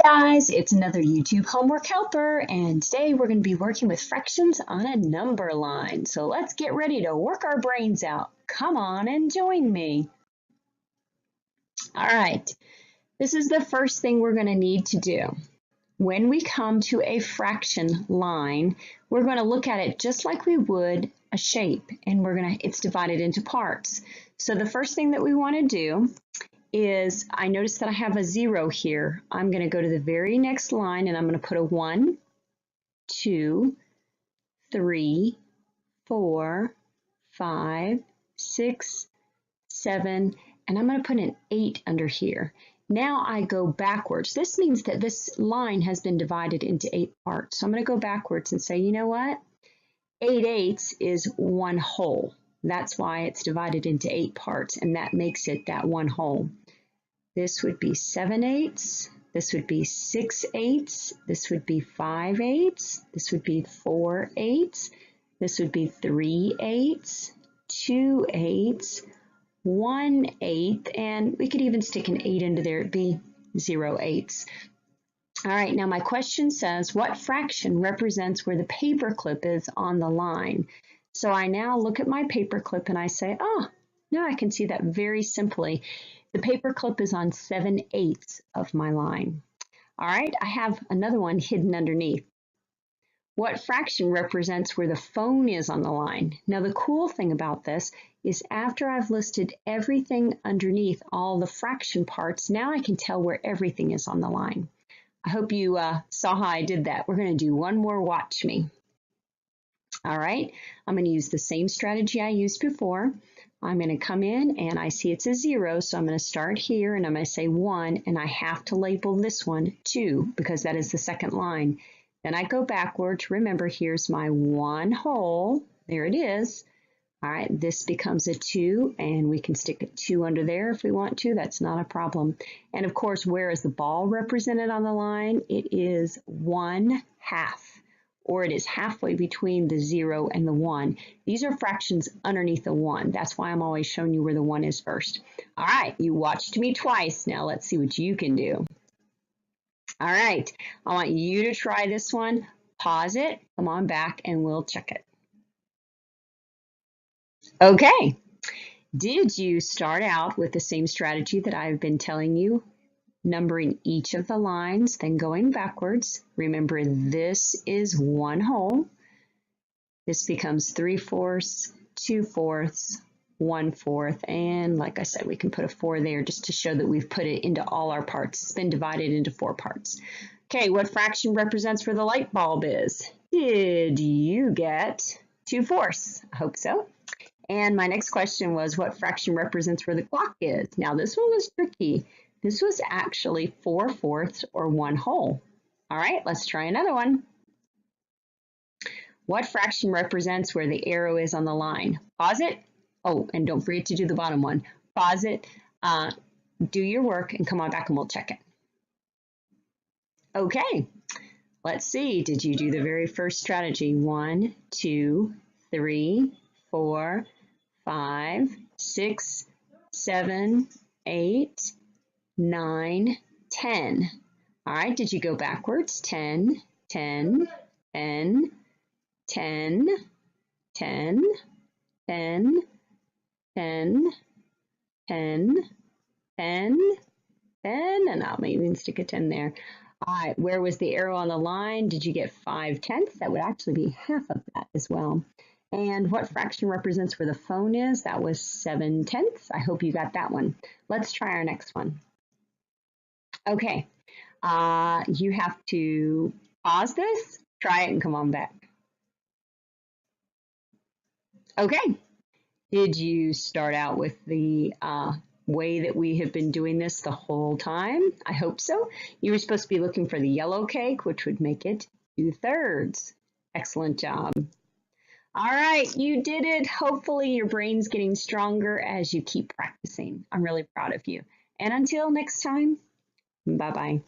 Guys, it's another YouTube homework helper, and today we're going to be working with fractions on a number line. So let's get ready to work our brains out. Come on and join me. All right, this is the first thing we're going to need to do. When we come to a fraction line, we're going to look at it just like we would a shape, and it's divided into parts. So the first thing that we want to do is, I notice that I have a 0 here. I'm going to go to the very next line and I'm going to put a 1, 2, 3, 4, 5, 6, 7, and I'm going to put an 8 under here. Now I go backwards. This means that this line has been divided into 8 parts. So I'm going to go backwards and say, you know what? 8/8 is 1 whole. That's why it's divided into 8 parts, and that makes it that 1 whole. This would be 7/8, this would be 6/8, this would be 5/8, this would be 4/8, this would be 3/8, 2/8, 1/8, and we could even stick an 8 into there, it'd be 0/8. All right, now my question says, what fraction represents where the paper clip is on the line? So I now look at my paper clip and I say, oh, now I can see that very simply. The paper clip is on 7/8 of my line. All right, I have another one hidden underneath. What fraction represents where the phone is on the line? Now the cool thing about this is after I've listed everything underneath, all the fraction parts, now I can tell where everything is on the line. I hope you saw how I did that. We're going to do one more, watch me. All right, I'm going to use the same strategy I used before. I'm going to come in and I see it's a 0, so I'm going to start here and I'm going to say 1, and I have to label this one 2 because that is the second line. Then I go backwards. Remember, here's my 1 whole. There it is. All right, this becomes a 2, and we can stick a 2 under there if we want to. That's not a problem. And of course, where is the ball represented on the line? It is 1/2. Or it is halfway between the 0 and the 1. These are fractions underneath the 1. That's why I'm always showing you where the 1 is first. All right, you watched me twice. Now let's see what you can do. All right, I want you to try this one. Pause it, come on back, and we'll check it. Okay, did you start out with the same strategy that I've been telling you? Numbering each of the lines, then going backwards. Remember, this is 1 whole. This becomes 3/4, 2/4, 1/4, and like I said, we can put a 4 there just to show that we've put it into all our parts. It's been divided into 4 parts. Okay, what fraction represents where the light bulb is? Did you get 2/4? I hope so. And my next question was, what fraction represents where the clock is? Now this one was tricky. This was actually 4/4 or 1 whole. All right, let's try another one. What fraction represents where the arrow is on the line? Pause it. Oh, and don't forget to do the bottom one. Pause it, do your work, and come on back and we'll check it. Okay, let's see. Did you do the very first strategy? 1, 2, 3, 4, 5, 6, 7, 8, 9, 10. All right, did you go backwards? 10, 10, 10, 10, 10, 10, 10, 10, 10, 10, and I'll even stick a 10 there. All right, where was the arrow on the line? Did you get 5/10? That would actually be half of that as well. And what fraction represents where the phone is? That was 7/10. I hope you got that one. Let's try our next one. Okay, you have to pause this, try it, and come on back. Okay, did you start out with the way that we have been doing this the whole time? I hope so. You were supposed to be looking for the yellow cake, which would make it 2/3. Excellent job. All right, you did it. Hopefully your brain's getting stronger as you keep practicing. I'm really proud of you. And until next time, bye-bye.